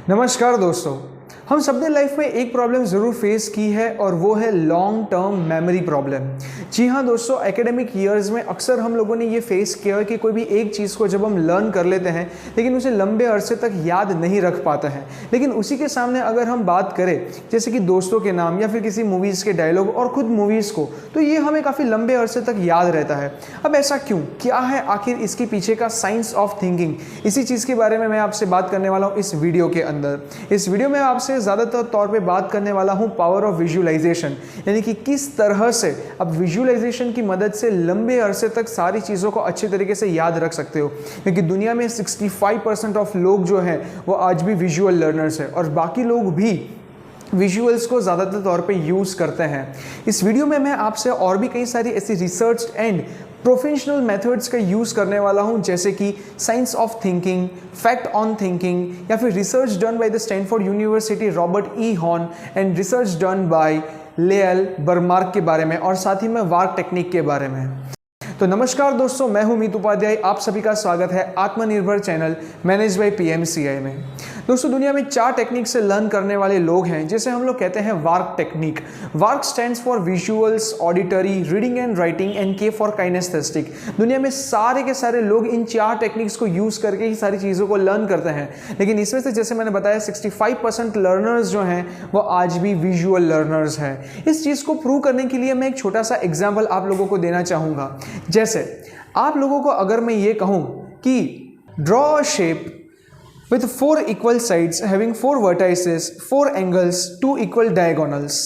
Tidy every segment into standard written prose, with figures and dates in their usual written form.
नमस्कार दोस्तों, हम सबने लाइफ में एक प्रॉब्लम ज़रूर फेस की है और वो है लॉन्ग टर्म मेमोरी प्रॉब्लम। जी हाँ दोस्तों, एकेडमिक ईयर्स में अक्सर हम लोगों ने ये फेस किया है कि कोई भी एक चीज़ को जब हम लर्न कर लेते हैं लेकिन उसे लंबे अरसे तक याद नहीं रख पाते हैं। लेकिन उसी के सामने अगर हम बात करें जैसे कि दोस्तों के नाम या फिर किसी मूवीज़ के डायलॉग और खुद मूवीज़ को, तो ये हमें काफ़ी लंबे अरसे तक याद रहता है। अब ऐसा क्यों, क्या है आखिर इसके पीछे का साइंस ऑफ थिंकिंग, इसी चीज़ के बारे में मैं आपसे बात करने वाला हूँ इस वीडियो के अंदर। इस वीडियो में आपसे ज़्यादातर तौर पे बात करने वाला हूँ पावर ऑफ विजुअलाइजेशन, यानी कि किस तरह से आप विजुअलाइजेशन की मदद से लंबे अरसे तक सारी चीज़ों को अच्छे तरीके से याद रख सकते हो। क्योंकि दुनिया में 65% ऑफ लोग जो हैं वो आज भी विजुअल लर्नर्स हैं और बाकी लोग भी विजुअल्स को ज़्यादातर तौर पे यूज़ करते हैं। इस वीडियो में मैं आपसे और भी कई सारी ऐसी रिसर्च एंड प्रोफेशनल मेथड्स का यूज़ करने वाला हूं, जैसे कि science of thinking, fact on thinking, या फिर research done by the Stanford University Robert E Horn and research done by Lyell Burmark के बारे में, और साथ ही में वार्क टेक्निक के बारे में। तो नमस्कार दोस्तों, मैं हूं मीत उपाध्याय, आप सभी का स्वागत है आत्मनिर्भर चैनल मैनेज बाय पीएमसीआई में। दोस्तों, दुनिया में 4 टेक्निक से लर्न करने वाले लोग हैं जिसे हम लोग कहते हैं वार्क टेक्निक। वार्क stands for visuals, auditory, reading and writing, and के फॉर काइनेस्थेटिक। दुनिया में सारे के सारे लोग इन 4 टेक्निक्स को यूज़ करके ही सारी चीज़ों को लर्न करते हैं। लेकिन इसमें से जैसे मैंने बताया 65% लर्नर्स जो हैं वो आज भी विजुअल लर्नर्स हैं। इस चीज़ को प्रूव करने के लिए मैं एक छोटा सा एग्जाम्पल आप लोगों को देना चाहूँगा। जैसे आप लोगों को अगर मैं ये कहूँ कि draw a shape with 4 equal sides having 4 vertices, 4 angles, 2 equal diagonals,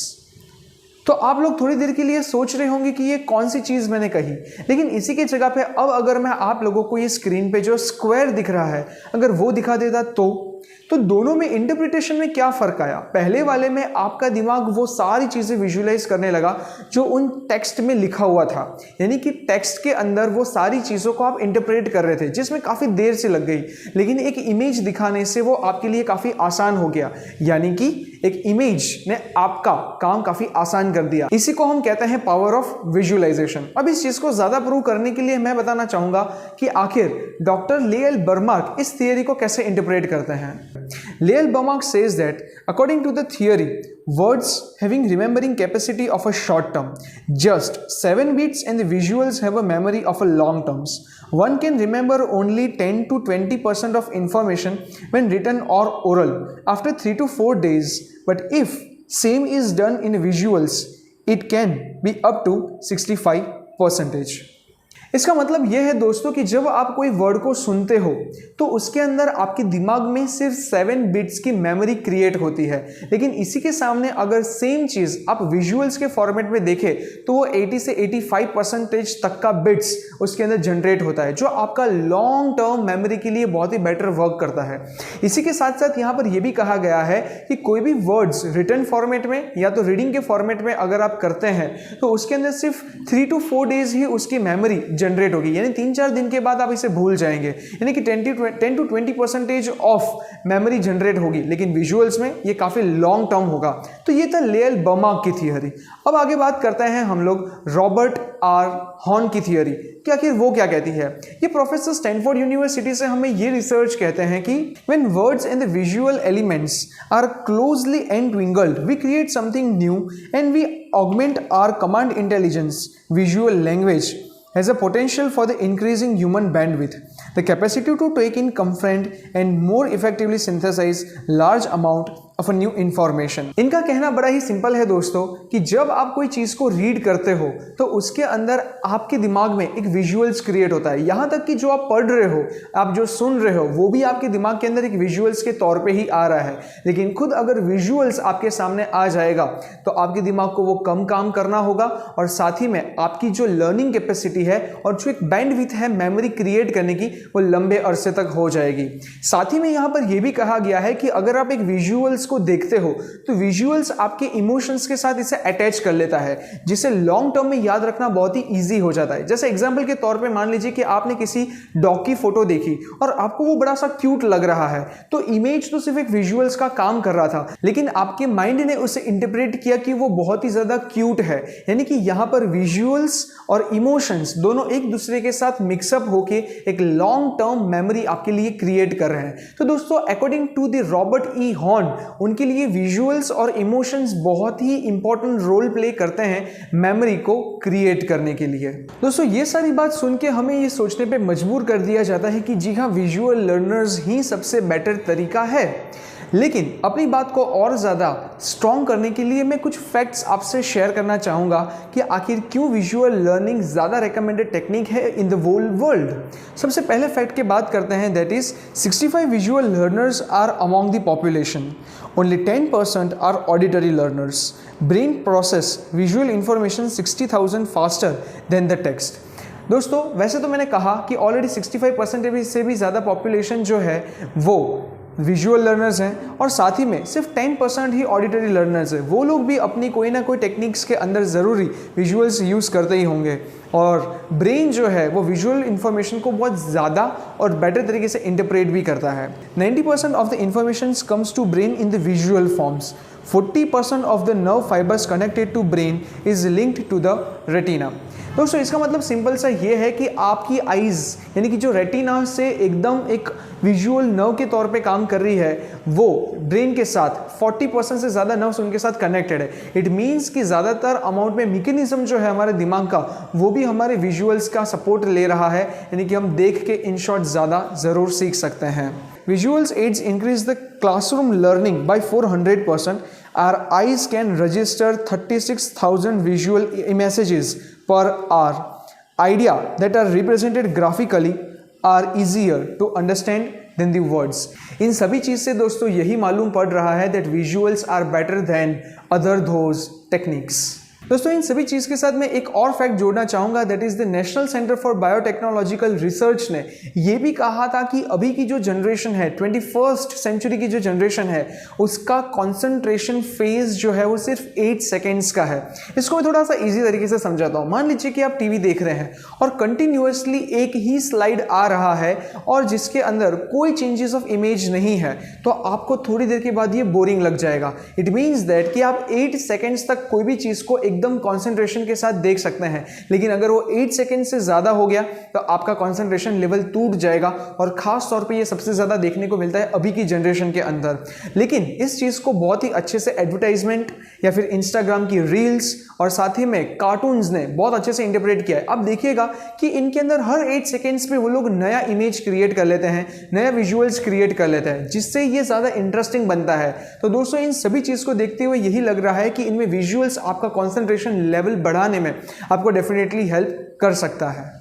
तो आप लोग थोड़ी देर के लिए सोच रहे होंगे कि ये कौन सी चीज़ मैंने कही। लेकिन इसी की जगह पे अब अगर मैं आप लोगों को ये स्क्रीन पे जो स्क्वायर दिख रहा है अगर वो दिखा देता तो दोनों में इंटरप्रिटेशन में क्या फ़र्क आया। पहले वाले में आपका दिमाग वो सारी चीज़ें विजुलाइज करने लगा जो उन टेक्स्ट में लिखा हुआ था, यानी कि टेक्स्ट के अंदर वो सारी चीज़ों को आप इंटरप्रेट कर रहे थे, जिसमें काफ़ी देर से लग गई। लेकिन एक इमेज दिखाने से वो आपके लिए काफ़ी आसान हो गया, यानी कि एक इमेज ने आपका काम काफ़ी आसान कर दिया। इसी को हम कहते हैं पावर ऑफ विजुअलाइजेशन। अब इस चीज़ को ज़्यादा प्रूव करने के लिए मैं बताना चाहूँगा कि आखिर डॉक्टर लेयल बर्मार्क इस थियरी को कैसे इंटरप्रेट करते हैं। Lael Baumach says that according to the theory, words having remembering capacity of a short term, just 7 bits, and the visuals have a memory of a long terms. One can remember only 10 to 20% of information when written or oral after 3 to 4 days. But if same is done in visuals, it can be up to 65%. इसका मतलब यह है दोस्तों कि जब आप कोई word को सुनते हो तो उसके अंदर आपके दिमाग में सिर्फ 7 बिट्स की मेमोरी क्रिएट होती है। लेकिन इसी के सामने अगर सेम चीज़ आप विजुअल्स के फॉर्मेट में देखें तो वो 80 से 85% तक का बिट्स उसके अंदर जनरेट होता है, जो आपका लॉन्ग टर्म मेमोरी के लिए बहुत ही बेटर वर्क करता है। इसी के साथ साथ यहाँ पर यह भी कहा गया है कि कोई भी वर्ड्स रिटन फॉर्मेट में या तो रीडिंग के फॉर्मेट में अगर आप करते हैं तो उसके अंदर सिर्फ 3 to 4 डेज ही उसकी मेमोरी जनरेट होगी, यानी 3-4 दिन के बाद आप इसे भूल जाएंगे, यानी कि 10 to 20% ऑफ मेमोरी जनरेट होगी। लेकिन विजुअल्स में ये काफ़ी लॉन्ग टर्म होगा। तो ये था लेयल बर्मार्क की थियरी। अब आगे बात करते हैं हम लोग रॉबर्ट आर हॉर्न की थियरी कि आखिर वो क्या कहती है। ये प्रोफेसर स्टैनफोर्ड यूनिवर्सिटी से हमें ये रिसर्च कहते हैं कि when words and the visual elements are closely entwined we create something new and we augment our command intelligence. Visual language has a potential for the increasing human bandwidth, the capacity to take in, comprehend and more effectively synthesize large amount of a new information। इनका कहना बड़ा ही simple है दोस्तों कि जब आप कोई चीज़ को रीड करते हो तो उसके अंदर आपके दिमाग में एक विजुअल्स क्रिएट होता है। यहाँ तक कि जो आप पढ़ रहे हो, आप जो सुन रहे हो, वो भी आपके दिमाग के अंदर एक विजुअल्स के तौर पे ही आ रहा है। लेकिन खुद अगर विजुअल्स आपके सामने आ जाएगा तो आपके दिमाग को वो कम काम करना होगा और साथ ही में आपकी जो लर्निंग कैपेसिटी है और जो एक बैंडविड्थ है मेमोरी क्रिएट करने की, वो लंबे अरसे तक हो जाएगी। साथ ही में यहाँ पर यह भी कहा गया है कि अगर आप एक विजुअल्स को देखते हो तो विजुअल्स आपके इमोशंस के साथ इसे अटैच कर लेता है, जिसे लॉन्ग टर्म में याद रखना बहुत ही ईजी हो जाता है। जैसे एग्जाम्पल के तौर पर मान लीजिए कि आपने किसी डॉग की फोटो देखी और आपको वो बड़ा सा क्यूट लग रहा है, तो इमेज तो सिर्फ एक विजुअल्स का काम कर रहा था, लेकिन आपके माइंड ने उसे इंटरप्रेट किया कि वो बहुत ही ज्यादा क्यूट है। यानी कि यहां पर विजुअल्स और इमोशंस दोनों एक दूसरे के साथ मिक्सअप होके एक लॉन्ग टर्म मेमोरी आपके लिए क्रिएट कर रहे हैं। तो दोस्तों according to the Robert E Horn, उनके लिए विजुअल्स और इमोशंस बहुत ही इंपॉर्टेंट रोल प्ले करते हैं मेमोरी को क्रिएट करने के लिए। दोस्तों ये सारी बात सुन के हमें ये सोचने पे मजबूर कर दिया जाता है कि जी हाँ, विजुअल लर्नर्स ही सबसे बेटर तरीका है। लेकिन अपनी बात को और ज़्यादा स्ट्रॉन्ग करने के लिए मैं कुछ फैक्ट्स आपसे शेयर करना चाहूँगा कि आखिर क्यों विजुअल लर्निंग ज़्यादा रिकमेंडेड टेक्निक है इन द होल वर्ल्ड। सबसे पहले फैक्ट की बात करते हैं, that is 65 visual learners are among the population, only 10% are auditory learners, brain process visual information 60,000 faster than the text. दोस्तों वैसे तो मैंने कहा कि ऑलरेडी 65% से भी ज़्यादा पॉपुलेशन जो है वो विजुअल लर्नर्स हैं, और साथ ही में सिर्फ 10% ही ऑडिटरी लर्नर्स हैं। वो लोग भी अपनी कोई ना कोई टेक्निक्स के अंदर ज़रूरी विजुअल्स यूज़ करते ही होंगे, और ब्रेन जो है वो विजुअल इंफॉर्मेशन को बहुत ज़्यादा और बेटर तरीके से इंटरप्रेट भी करता है। 90% of the information comes to brain in the visual forms. 40% of the nerve fibres connected to brain is linked to the retina. दोस्तों इसका मतलब सिंपल सा ये है कि आपकी आइज़ यानी कि जो रेटिना से एकदम एक विजुअल नर्व के तौर पे काम कर रही है, वो ब्रेन के साथ 40% से ज़्यादा नर्व्स उनके साथ कनेक्टेड है। इट मीन्स कि ज़्यादातर अमाउंट में मैकेनिज्म जो है हमारे दिमाग का, वो भी हमारे विजुअल्स का सपोर्ट ले रहा है, यानी कि हम देख के इन शॉर्ट ज़्यादा ज़रूर सीख सकते हैं। Visuals aids increase the classroom learning by 400%. Our eyes can register 36,000 visual messages per hour. Idea that are represented graphically are easier to understand than the words. इन सभी चीज़ से दोस्तों यही मालूम पड़ रहा है that visuals are better than other those techniques. दोस्तों इन सभी चीज़ के साथ मैं एक और फैक्ट जोड़ना चाहूँगा, that is the national centre for biotechnological research ने ये भी कहा था कि अभी की जो जनरेशन है, 21st सेंचुरी की जो जनरेशन है, उसका कॉन्सेंट्रेशन फेज जो है वो सिर्फ 8 सेकेंड्स का है। इसको मैं थोड़ा सा ईजी तरीके से समझाता हूँ। मान लीजिए कि आप टीवी देख रहे हैं और कंटिन्यूसली एक ही स्लाइड आ रहा है और जिसके अंदर कोई चेंजेस ऑफ इमेज नहीं है, तो आपको थोड़ी देर के बाद ये बोरिंग लग जाएगा। इट मीन्स दैट कि आप 8 सेकेंड्स तक कोई भी चीज़ को एकदम कंसंट्रेशन के साथ देख सकते हैं, लेकिन अगर वो 8 सेकंड से ज्यादा हो गया तो आपका कंसंट्रेशन लेवल टूट जाएगा, और खास तौर पे ये सबसे ज्यादा देखने को मिलता है अभी की जनरेशन के अंदर। लेकिन इस चीज को बहुत ही अच्छे से एडवर्टाइजमेंट या फिर इंस्टाग्राम की रील्स और साथ ही में कार्टून्स ने बहुत अच्छे से इंटरप्रेट किया है। अब देखिएगा कि इनके अंदर हर 8 सेकेंड्स पे वो लोग नया इमेज क्रिएट कर लेते हैं, नया विजुअल्स क्रिएट कर लेते हैं, जिससे ये ज्यादा इंटरेस्टिंग बनता है। तो दोस्तों इन सभी चीज को देखते हुए यही लग रहा है कि इनमें विजुअल्स आपका कंसंट्रेशन लेवल बढ़ाने में आपको डेफिनेटली हेल्प कर सकता है।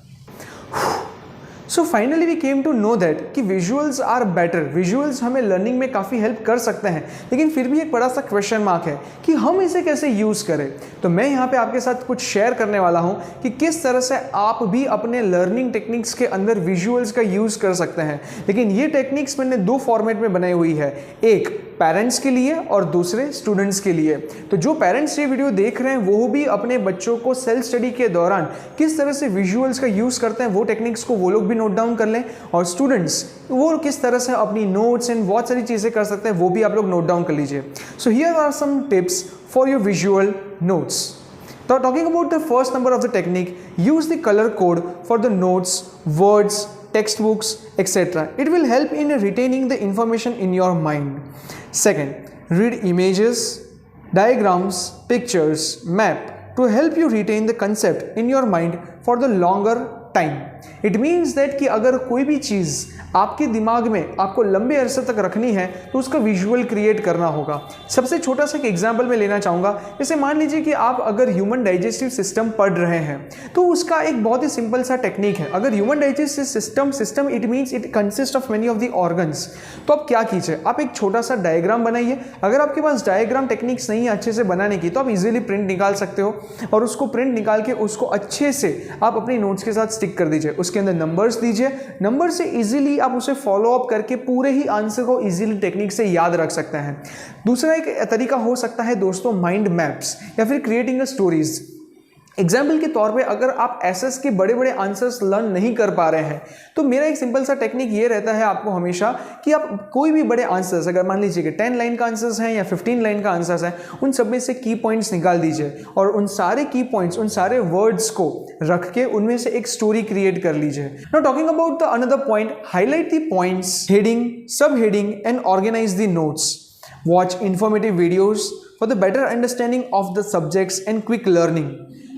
So finally we came to know that कि विजुअल्स आर बेटर। विजुअल्स हमें लर्निंग में काफ़ी हेल्प कर सकते हैं, लेकिन फिर भी एक बड़ा सा क्वेश्चन मार्क है कि हम इसे कैसे यूज़ करें। तो मैं यहाँ पे आपके साथ कुछ शेयर करने वाला हूँ कि किस तरह से आप भी अपने लर्निंग टेक्निक्स के अंदर विजुअल्स का यूज़ कर सकते हैं। लेकिन ये टेक्निक्स मैंने 2 फॉर्मेट में बनाई हुई है, एक पेरेंट्स के लिए और दूसरे स्टूडेंट्स के लिए। तो जो पेरेंट्स ये वीडियो देख रहे हैं वो भी अपने बच्चों को सेल्फ स्टडी के दौरान किस तरह से विजुअल्स का यूज़ करते हैं, वो टेक्निक्स को वो लोग भी नोट डाउन कर लें, और स्टूडेंट्स वो किस तरह से अपनी नोट्स एंड बहुत सारी चीज़ें कर सकते हैं वो भी आप लोग नोट डाउन कर लीजिए। So here are some tips for your visual notes. So talking about the first number of the technique, use the color code for the notes, words, textbooks, etc. It will help in retaining the information in your mind. Second, read images, diagrams, pictures, map to help you retain the concept in your mind for the longer time. It means that कि अगर कोई भी चीज़ आपके दिमाग में आपको लंबे अरसे तक रखनी है तो उसका विजुअल क्रिएट करना होगा। सबसे छोटा सा एक एग्जाम्पल मैं लेना चाहूँगा। जैसे मान लीजिए कि आप अगर ह्यूमन डाइजेस्टिव सिस्टम पढ़ रहे हैं तो उसका एक बहुत ही सिंपल सा टेक्निक है। अगर human digestive system it means it consist of many of the organs. तो आप क्या कीजिए, आप एक छोटा सा डायग्राम बनाइए। अगर आपके पास डायग्राम टेक्निक्स नहीं है अच्छे से बनाने की तो आप इजीली प्रिंट निकाल सकते हो और उसको प्रिंट निकाल के उसको अच्छे से आप अपनी नोट्स के साथ स्टिक कर दीजिए। उसके अंदर नंबर्स दीजिए, नंबर से इजीली आप उसे फॉलो अप करके पूरे ही आंसर को इजीली टेक्निक से याद रख सकते हैं। दूसरा एक तरीका हो सकता है दोस्तों माइंड मैप्स या फिर क्रिएटिंग अ स्टोरीज। एग्जाम्पल के तौर पे अगर आप एसएस के बड़े बड़े आंसर्स लर्न नहीं कर पा रहे हैं तो मेरा एक सिंपल सा टेक्निक ये रहता है आपको हमेशा कि आप कोई भी बड़े आंसर्स, अगर मान लीजिए कि 10 लाइन का आंसर्स हैं या 15 लाइन का आंसर्स है, उन सब में से की पॉइंट्स निकाल दीजिए और उन सारे की पॉइंट्स, उन सारे वर्ड्स को रख के उनमें से एक स्टोरी क्रिएट कर लीजिए। Now talking about the another point, highlight the points, heading, sub heading and organise the notes. Watch informative videos for the better understanding of the subjects and quick learning.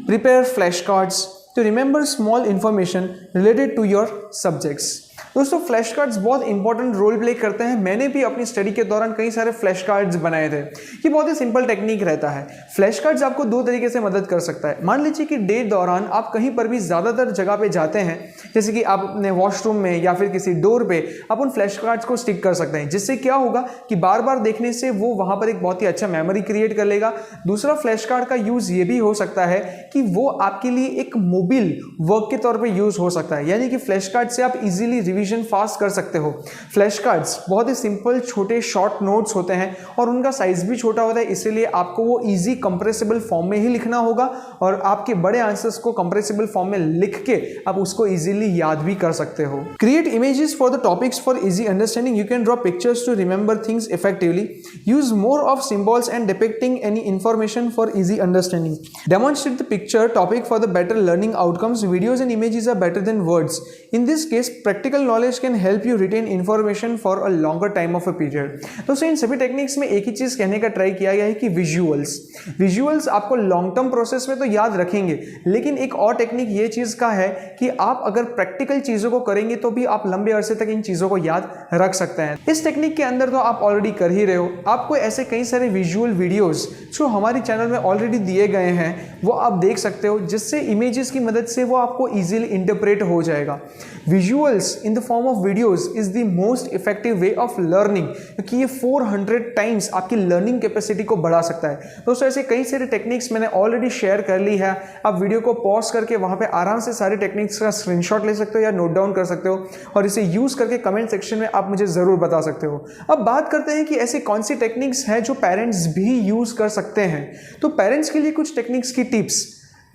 Prepare flashcards to remember small information related to your subjects. दोस्तों flash cards बहुत important role play करते हैं। मैंने भी अपनी study के दौरान कई सारे फ्लैश कार्ड्स बनाए थे। ये बहुत ही सिंपल टेक्निक रहता है। फ्लैश कार्ड्स आपको दो तरीके से मदद कर सकता है। मान लीजिए कि डे दौरान आप कहीं पर भी ज़्यादातर जगह पे जाते हैं, जैसे कि आप अपने वॉशरूम में या फिर किसी डोर पे आप उन फ्लैश कार्ड्स को स्टिक कर सकते हैं, जिससे क्या होगा कि बार बार देखने से वो वहाँ पर एक बहुत ही अच्छा मेमोरी क्रिएट कर लेगा। दूसरा फ्लैश कार्ड का यूज़ ये भी हो सकता है कि वो आपके लिए एक मोबाइल वर्क के तौर पर यूज़ हो सकता है, यानी कि फ्लैश कार्ड से आप इजीली रिवीजन फास्ट कर सकते हो। फ्लैश कार्ड्स बहुत ही सिंपल छोटे शॉर्ट नोट्स होते हैं और उनका साइज भी छोटा होता है, इसीलिए आपको वो इजी कंप्रेसिबल फॉर्म में ही लिखना होगा और आपके बड़े आंसर्स को कंप्रेसिबल फॉर्म में लिख के आप उसको इजीली याद भी कर सकते हो। Create images for the topics for easy understanding. You can draw pictures to remember things effectively. Use more of symbols and depicting any information for easy understanding. Demonstrate the picture topic for the better learning outcomes. Videos and images are better than words. In this case practical knowledge can help you retain information for a longer time of a period. दोस्तों इन सभी techniques में एक ही चीज कहने का try किया गया है कि विजुअल्स आपको लॉन्ग टर्म प्रोसेस में तो याद रखेंगे, लेकिन एक और टेक्निक ये चीज का है कि आप अगर प्रैक्टिकल चीजों को करेंगे तो भी आप लंबे अरसे तक इन चीजों को याद रख सकते हैं। इस टेक्निक के अंदर तो आप ऑलरेडी कर ही रहे हो। आपको ऐसे कई सारे विजुअल वीडियोस जो हमारे चैनल में ऑलरेडी दिए गए हैं वो आप देख सकते हो, जिससे इमेजेस की मदद से वो आपको इजीली इंटरप्रेट हो जाएगा। Visuals in the form of videos is the most effective way of learning, क्योंकि ये 400 टाइम्स आपकी लर्निंग कैपेसिटी को बढ़ा सकता है। दोस्तों ऐसे कई सारे टेक्निक्स मैंने ऑलरेडी शेयर कर ली है। आप वीडियो को पॉज करके वहां पे आराम से सारे टेक्निक्स का स्क्रीनशॉट ले सकते हो या नोट डाउन कर सकते हो और इसे यूज करके कमेंट सेक्शन में आप मुझे जरूर बता सकते हो। अब बात करते हैं कि ऐसी कौन सी टेक्निक्स हैं जो पेरेंट्स भी यूज कर सकते हैं। तो पेरेंट्स के लिए कुछ टेक्निक्स की टिप्स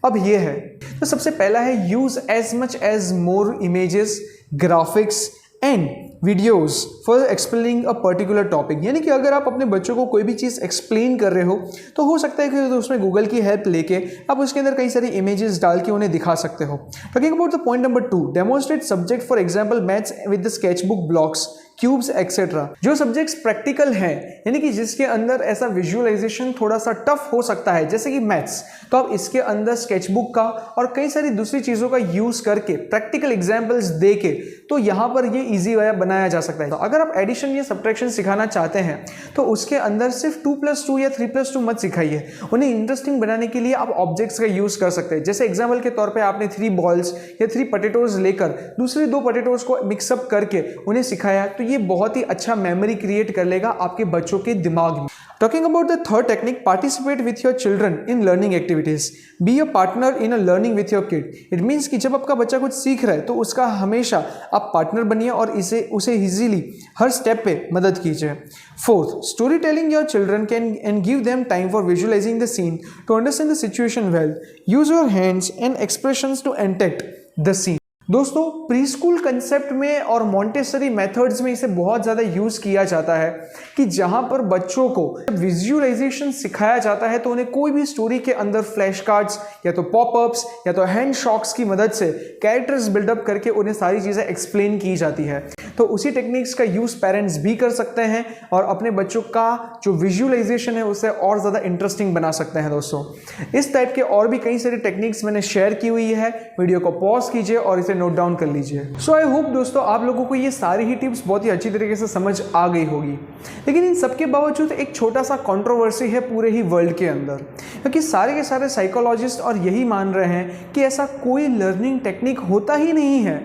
अब ये है। तो सबसे पहला है use as much as more images, graphics and videos for explaining a particular topic. यानी कि अगर आप अपने बच्चों को कोई भी चीज़ एक्सप्लेन कर रहे हो तो हो सकता है कि उसमें गूगल की हेल्प लेके आप उसके अंदर कई सारी इमेजेस डाल के उन्हें दिखा सकते हो। Talking about the point number 2, demonstrate subject for example maths with the sketchbook blocks, cubes etcetera. जो सब्जेक्ट्स प्रैक्टिकल हैं, यानी कि जिसके अंदर ऐसा विजुअलाइजेशन थोड़ा सा टफ हो सकता है, जैसे कि मैथ्स, तो आप इसके अंदर स्केचबुक का और कई सारी दूसरी चीज़ों का यूज़ करके प्रैक्टिकल एग्जाम्पल्स दे के तो यहाँ पर ये ईजी वे बनाया जा सकता है। तो अगर आप एडिशन या सब्ट्रैक्शन सिखाना चाहते हैं तो उसके अंदर सिर्फ 2+2 या 3+2 मत सिखाइए। उन्हें इंटरेस्टिंग बनाने के लिए आप ऑब्जेक्ट्स का यूज़ कर सकते हैं। जैसे एग्जाम्पल के तौर पर आपने 3 बॉल्स या 3 पोटैटोज लेकर दूसरे 2 पोटैटोज को मिक्सअप करके उन्हें सिखाया, तो ये बहुत ही अच्छा मेमोरी क्रिएट कर लेगा आपके बच्चों के दिमाग में। Talking about the third technique, participate with your children in learning activities. Be a partner in a learning with your kid. It means कि जब आपका बच्चा कुछ सीख रहा है तो उसका हमेशा आप पार्टनर बनिए और उसे इजीली हर स्टेप पे मदद कीजिए। Fourth, storytelling your children can and give them time for visualizing the scene to understand the situation well. Use your hands and expressions to enact the scene. दोस्तों प्री स्कूल कंसेप्ट में और Montessori methods में इसे बहुत ज़्यादा use किया जाता है कि जहाँ पर बच्चों को विजुअलाइजेशन सिखाया जाता है तो उन्हें कोई भी स्टोरी के अंदर फ्लैश कार्ड्स या तो पॉपअप्स या तो हैंड शॉक्स की मदद से कैरेक्टर्स बिल्डअप करके उन्हें सारी चीज़ें एक्सप्लेन की जाती है। तो उसी टेक्निक्स का यूज़ पेरेंट्स भी कर सकते हैं और अपने बच्चों का जो विजुअलाइजेशन है उसे और ज़्यादा इंटरेस्टिंग बना सकते हैं। दोस्तों इस टाइप के और भी कई सारी टेक्निक्स मैंने शेयर की हुई है। वीडियो को पॉज कीजिए और इसे नोट डाउन कर लीजिए। सो आई होप दोस्तों आप लोगों को ये सारी ही टिप्स बहुत ही अच्छी तरीके से समझ आ गई होगी। लेकिन इन सबके बावजूद एक छोटा सा कंट्रोवर्सी है पूरे ही वर्ल्ड के अंदर, क्योंकि सारे के सारे साइकोलॉजिस्ट और यही मान रहे हैं कि ऐसा कोई लर्निंग टेक्निक होता ही नहीं है।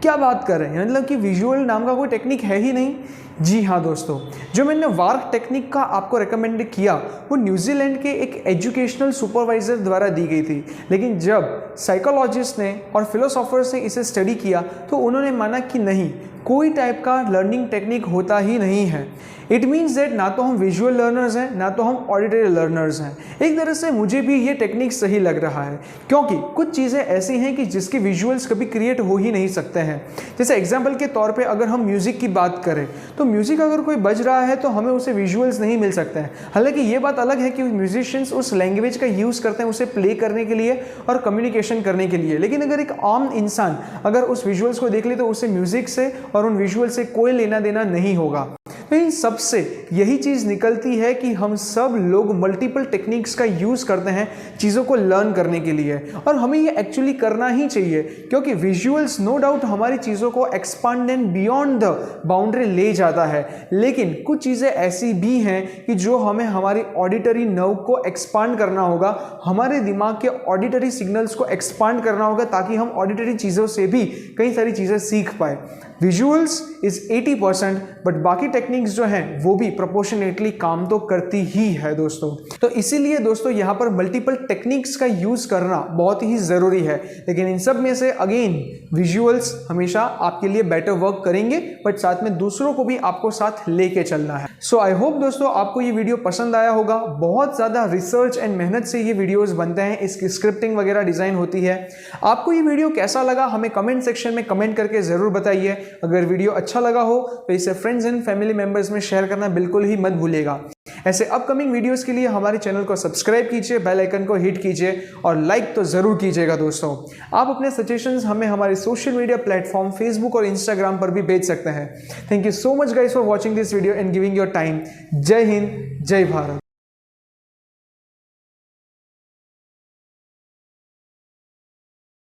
क्या बात कर रहे हैं, मतलब कि विजुअल नाम का कोई टेक्निक है ही नहीं। जी हाँ दोस्तों, जो मैंने वार्क टेक्निक का आपको रेकमेंड किया वो न्यूजीलैंड के एक एजुकेशनल सुपरवाइजर द्वारा दी गई थी, लेकिन जब साइकोलॉजिस्ट ने और फिलोसोफर्स ने इसे स्टडी किया तो उन्होंने माना कि नहीं, कोई टाइप का लर्निंग टेक्निक होता ही नहीं है। इट मीन्स दैट ना तो हम विजुअल लर्नर्स हैं ना तो हम ऑडिटरी लर्नर्स हैं। एक तरह से मुझे भी ये टेक्निक सही लग रहा है, क्योंकि कुछ चीज़ें ऐसी हैं कि जिसके विजुअल्स कभी क्रिएट हो ही नहीं सकते हैं। जैसे एग्जाम्पल के तौर पे अगर हम म्यूज़िक की बात करें तो म्यूज़िक अगर कोई बज रहा है तो हमें उसे विजुअल्स नहीं मिल सकते हैं। हालांकि ये बात अलग है कि म्यूजिशियंस उस लैंग्वेज का यूज़ करते हैं उसे प्ले करने के लिए और कम्युनिकेशन करने के लिए, लेकिन अगर एक आम इंसान अगर उस विजुअल्स को देख ले तो उसे म्यूज़िक से और उन विजुअल से कोई लेना देना नहीं होगा। तो इन सब से यही चीज़ निकलती है कि हम सब लोग मल्टीपल टेक्निक्स का यूज़ करते हैं चीज़ों को लर्न करने के लिए, और हमें ये एक्चुअली करना ही चाहिए, क्योंकि विजुअल्स नो डाउट हमारी चीज़ों को expand and beyond the boundary ले जाता है। लेकिन कुछ चीज़ें ऐसी भी हैं कि जो हमें हमारी ऑडिटरी नर्व को एक्सपांड करना होगा, हमारे दिमाग के ऑडिटरी सिग्नल्स को एक्सपांड करना होगा, ताकि हम ऑडिटरी चीज़ों से भी कई सारी चीज़ें सीख पाए। विजुअल्स इज 80%, बट बाकी टेक्निक्स जो हैं वो भी प्रोपोर्शनेटली काम तो करती ही है दोस्तों। तो इसीलिए दोस्तों यहाँ पर मल्टीपल टेक्निक्स का यूज करना बहुत ही जरूरी है, लेकिन इन सब में से अगेन विजुअल्स हमेशा आपके लिए बेटर वर्क करेंगे, बट साथ में दूसरों को भी आपको साथ लेके चलना है। सो आई होप दोस्तों आपको ये वीडियो पसंद आया होगा। बहुत ज्यादा रिसर्च एंड मेहनत से ये वीडियोस बनते हैं, इसकी स्क्रिप्टिंग वगैरह डिजाइन होती है। आपको ये वीडियो कैसा लगा हमें कमेंट सेक्शन में कमेंट करके जरूर बताइए। अगर वीडियो अच्छा लगा हो तो इसे फ्रेंड्स एंड फैमिली मेंबर्स में शेयर करना बिल्कुल ही मत भूलिएगा। ऐसे अपकमिंग वीडियोस के लिए हमारे चैनल को सब्सक्राइब कीजिए, बेल आइकन को हिट कीजिए और लाइक तो जरूर कीजिएगा दोस्तों। आप अपने सजेशंस हमें हमारे सोशल मीडिया प्लेटफॉर्म फेसबुक और इंस्टाग्राम पर भी भेज सकते हैं। Thank you so much guys for watching this video and giving your time. जय हिंद, जय भारत।